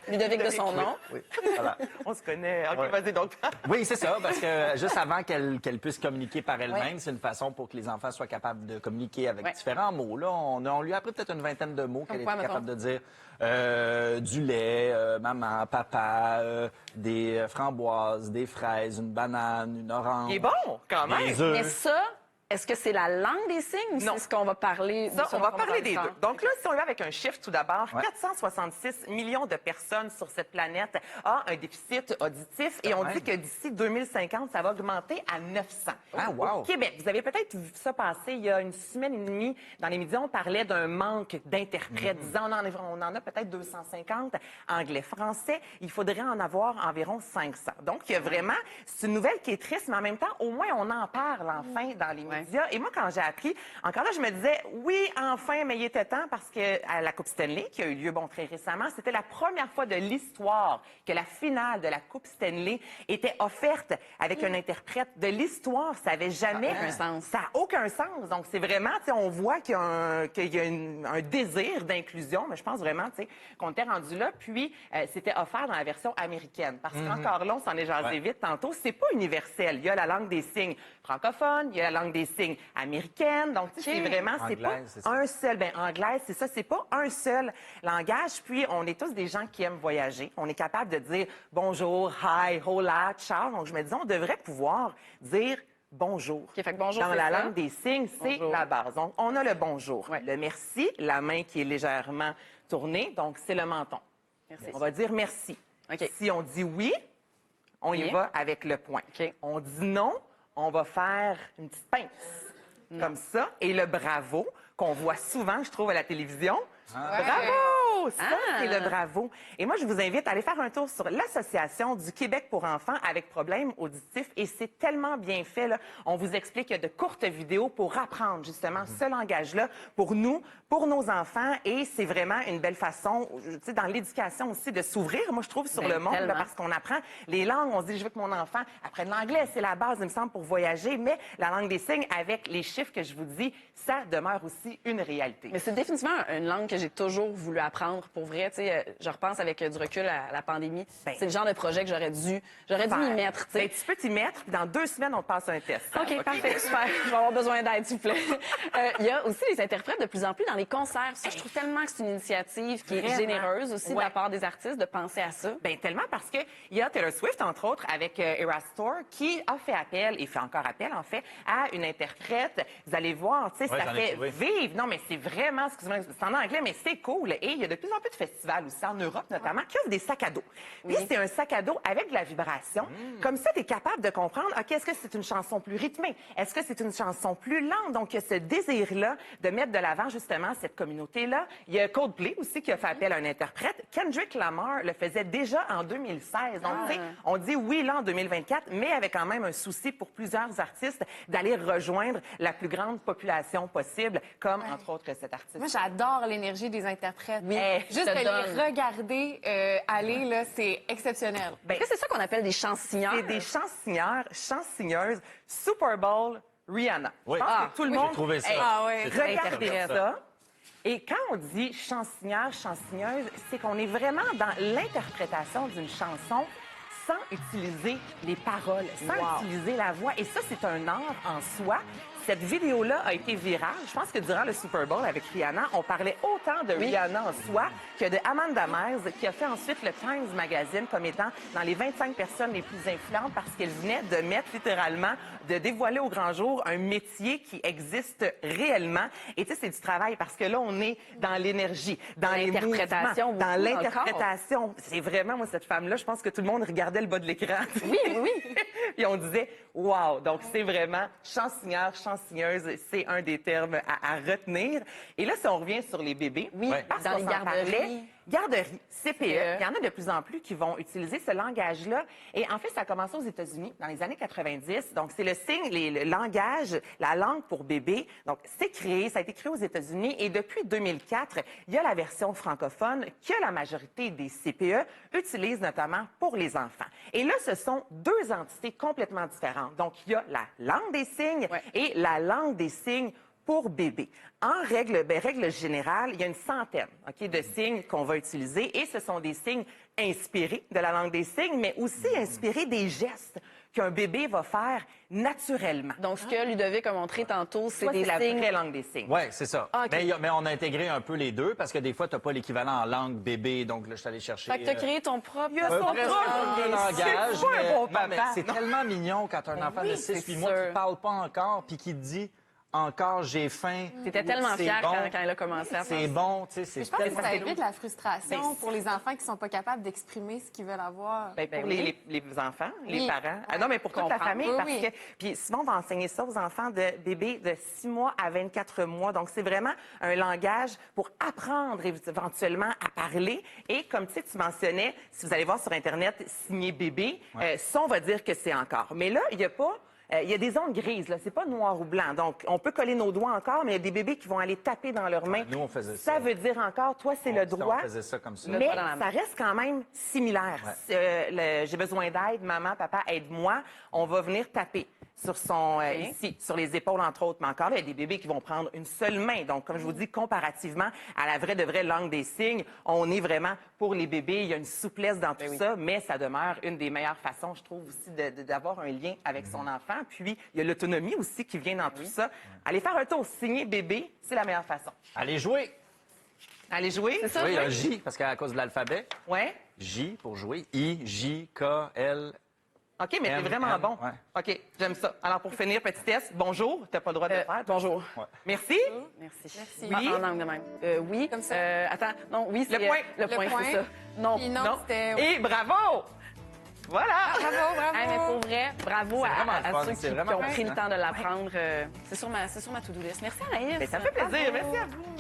Ludovic de son nom. Oui, voilà. On se connaît. OK, Ouais. vas-y donc. Oui, c'est ça, parce que juste avant qu'elle puisse communiquer par elle-même, c'est une façon pour que les enfants soient capables de communiquer avec différents mots. Là, on lui a appris peut-être une vingtaine de mots qu'elle était capable de dire. Du lait, maman, papa, des framboises, des fraises, une banane, une orange. Il est bon, quand même. Des œufs. Mais ça, est-ce que c'est la langue des signes ou Non. c'est ce qu'on va parler? Ça, on va parler des tard? deux. Donc là, si on y va avec un chiffre tout d'abord, 466 millions de personnes sur cette planète ont un déficit auditif et on dit que d'ici 2050, ça va augmenter à 900. Ah, wow! Au Québec, vous avez peut-être vu ça passer il y a une semaine et demie. Dans les médias, on parlait d'un manque d'interprètes. Disant on en a peut-être 250 anglais-français. Il faudrait en avoir environ 500. Donc, il y a vraiment... C'est une nouvelle qui est triste, mais en même temps, au moins, on en parle enfin dans les médias. Et moi, quand j'ai appris, encore là, je me disais, oui, enfin, mais il était temps parce que à la Coupe Stanley, qui a eu lieu très récemment, c'était la première fois de l'histoire que la finale de la Coupe Stanley était offerte avec un interprète de l'histoire. Ça n'avait jamais aucun sens. Ça n'a aucun sens. Donc, c'est vraiment, tu sais, on voit qu'il y a, un désir d'inclusion, mais je pense vraiment, tu sais, qu'on était rendu là. Puis, c'était offert dans la version américaine. Parce qu'encore là, on s'en est jasé vite tantôt, c'est pas universel. Il y a la langue des signes francophone, il y a la langue des signes américaine. Donc, tu sais, c'est vraiment, c'est pas un seul. Ben, anglaise, c'est ça, c'est pas un seul langage. Puis, on est tous des gens qui aiment voyager. On est capable de dire bonjour, hi, hola, ciao. Donc, je me disais, on devrait pouvoir dire bonjour. OK, fait que bonjour, dans c'est la ça. langue des signes, c'est Bonjour. la base. Donc, on a le bonjour. Ouais. Le merci, la main qui est légèrement tournée. Donc, c'est le menton. Merci. On va dire merci. OK. Si on dit oui, on y Oui. va avec le point. OK. On dit non, on va faire une petite pince. Comme ça. Et le bravo, qu'on voit souvent, je trouve, à la télévision. Bravo! Ça, c'est le bravo. Et moi, je vous invite à aller faire un tour sur l'Association du Québec pour enfants avec problèmes auditifs. Et c'est tellement bien fait, là. On vous explique de courtes vidéos pour apprendre, justement, ce langage-là pour nous, pour nos enfants. Et c'est vraiment une belle façon, tu sais, dans l'éducation aussi, de s'ouvrir, moi, je trouve, sur le monde, là, parce qu'on apprend les langues. On se dit, je veux que mon enfant apprenne l'anglais. C'est la base, il me semble, pour voyager. Mais la langue des signes, avec les chiffres que je vous dis, ça demeure aussi une réalité. Mais c'est définitivement une langue que j'ai toujours voulu apprendre. Pour vrai, tu sais, je repense avec du recul à la pandémie. C'est le genre de projet que j'aurais dû m'y mettre, tu sais. Ben, tu peux t'y mettre, puis dans 2 semaines, on te passe un test. OK, parfait, super. Je vais avoir besoin d'aide, s'il vous plaît. Il y a aussi les interprètes de plus en plus dans les concerts. Ça, je trouve tellement que c'est une initiative qui est généreuse aussi de la part des artistes de penser à ça. Bien, tellement parce qu'il y a Taylor Swift, entre autres, avec Eras Tour, qui a fait appel, et fait encore appel, en fait, à une interprète. Vous allez voir, tu sais, ça fait vivre. Non, mais c'est vraiment, excusez-moi, c'est en anglais, mais c'est cool. Et il y a de plus en plus de festivals aussi, en Europe notamment, qui offrent des sacs à dos. Puis c'est un sac à dos avec de la vibration. Comme ça, tu es capable de comprendre, OK, est-ce que c'est une chanson plus rythmée? Est-ce que c'est une chanson plus lente? Donc, il y a ce désir-là de mettre de l'avant, justement, cette communauté-là. Il y a Coldplay aussi qui a fait appel à un interprète. Kendrick Lamar le faisait déjà en 2016. Donc, tu sais, on dit oui, là, en 2024, mais avec quand même un souci pour plusieurs artistes d'aller rejoindre la plus grande population possible, comme, entre autres, cet artiste. Moi, j'adore l'énergie des interprètes. Oui, Juste je de te donne. les regarder aller, là, c'est exceptionnel. Ben, C'est ça qu'on appelle des chansons. c'est des chansonnières, chansonneuses, Super Bowl, Rihanna. Oui. Je pense que tout le monde... J'ai trouvé ça. Ah ouais. C'est très Regardez intéressant. ça. Et quand on dit chansonnière, chansonneuse, c'est qu'on est vraiment dans l'interprétation d'une chanson sans utiliser les paroles, sans utiliser la voix. Et ça, c'est un art en soi. Cette vidéo-là a été virale. Je pense que durant le Super Bowl avec Rihanna, on parlait autant de Rihanna en soi que de Amanda Myers, qui a fait ensuite le Times Magazine comme étant dans les 25 personnes les plus influentes parce qu'elle venait de mettre littéralement, de dévoiler au grand jour un métier qui existe réellement. Et tu sais, c'est du travail parce que là, on est dans l'énergie, dans l'interprétation, dans beaucoup, l'interprétation. C'est vraiment, moi, cette femme-là, je pense que tout le monde regardait le bas de l'écran. Oui. Puis on disait, wow! Donc, c'est vraiment chansonnière, chansonneuse, c'est un des termes à retenir. Et là, si on revient sur les bébés, parce dans qu'on les s'en parlait, garderies. Garderie, CPE, il y en a de plus en plus qui vont utiliser ce langage-là. Et en fait, ça a commencé aux États-Unis dans les années 90. Donc, c'est le signe, le langage, la langue pour bébé. Donc, c'est créé, ça a été créé aux États-Unis. Et depuis 2004, il y a la version francophone que la majorité des CPE utilisent notamment pour les enfants. Et là, ce sont 2 entités complètement différentes. Donc, il y a la langue des signes et la langue des signes pour bébé. En règle générale, il y a une centaine de signes qu'on va utiliser et ce sont des signes inspirés de la langue des signes, mais aussi inspirés des gestes qu'un bébé va faire naturellement. Donc, ce que Ludovic a montré tantôt, c'est des la signes... vraie langue des signes. Oui, c'est ça. Ah, OK. Mais on a intégré un peu les deux parce que des fois, tu n'as pas l'équivalent en langue bébé. Donc là, je suis allé chercher... Fait que t'as créé ton propre... Il y a son presque propre un langage. C'est pas un bon mais papa. c'est tellement mignon quand un enfant de 6-8 c'est mois qui sûr. ne parle pas encore puis qui te dit encore j'ai faim. T'étais tellement C'est fière bon. quand elle a commencé à faire C'est ça. bon, tu sais, c'est Je pense que tellement... ça évite la frustration pour les enfants qui sont pas capables d'exprimer ce qu'ils veulent avoir. Ben, pour oui. les enfants, les Oui. parents. Ah non, mais pour toute la Comprends. famille, Oui, parce oui. que... Puis souvent, on va enseigner ça aux enfants de bébés de 6 mois à 24 mois. Donc, c'est vraiment un langage pour apprendre éventuellement à parler. Et comme tu sais, tu mentionnais, si vous allez voir sur Internet, signer bébé, ça, on va dire que c'est encore. Mais là, il n'y a pas... Il y a des zones grises, là. C'est pas noir ou blanc. Donc, on peut coller nos doigts encore, mais il y a des bébés qui vont aller taper dans leurs mains. Nous, on faisait ça. Ça veut dire encore, toi, c'est le droit. On faisait ça comme ça. Mais doigt dans la main. ça reste quand même similaire. J'ai besoin d'aide, maman, papa, aide-moi. On va venir taper sur son ici, sur les épaules, entre autres. Mais encore, là, il y a des bébés qui vont prendre une seule main. Donc, comme je vous dis, comparativement à la vraie langue des signes, on est vraiment pour les bébés. Il y a une souplesse dans tout ça, mais ça demeure une des meilleures façons, je trouve, aussi d'avoir un lien avec son enfant. Puis, il y a l'autonomie aussi qui vient dans tout ça. Aller faire un tour, signer bébé, c'est la meilleure façon. Allez jouer! Aller jouer. C'est ça, Oui, il y a jouer? J, parce qu'à cause de l'alphabet, Ouais. J pour jouer. I, J, K, L. OK, mais t'es M, vraiment M, bon. ouais. OK, j'aime ça. Alors, pour finir, petit test, bonjour. T'as pas le droit de le faire. toi. Bonjour. Merci. Merci. Oui. En langue de même. Oui. Comme ça. Attends, non, oui, c'est... Le point. Le point, c'est ça. Non. Puis non, Non. c'était... Et bravo! Voilà! Bravo, bravo! Hey, mais pour vrai, bravo C'est vraiment à le fun, ceux c'est qui vraiment ont pris le fascinant. temps de l'apprendre. C'est sur ma to-do list. Merci, Anaïs. Ben, ça me fait plaisir. Merci à vous.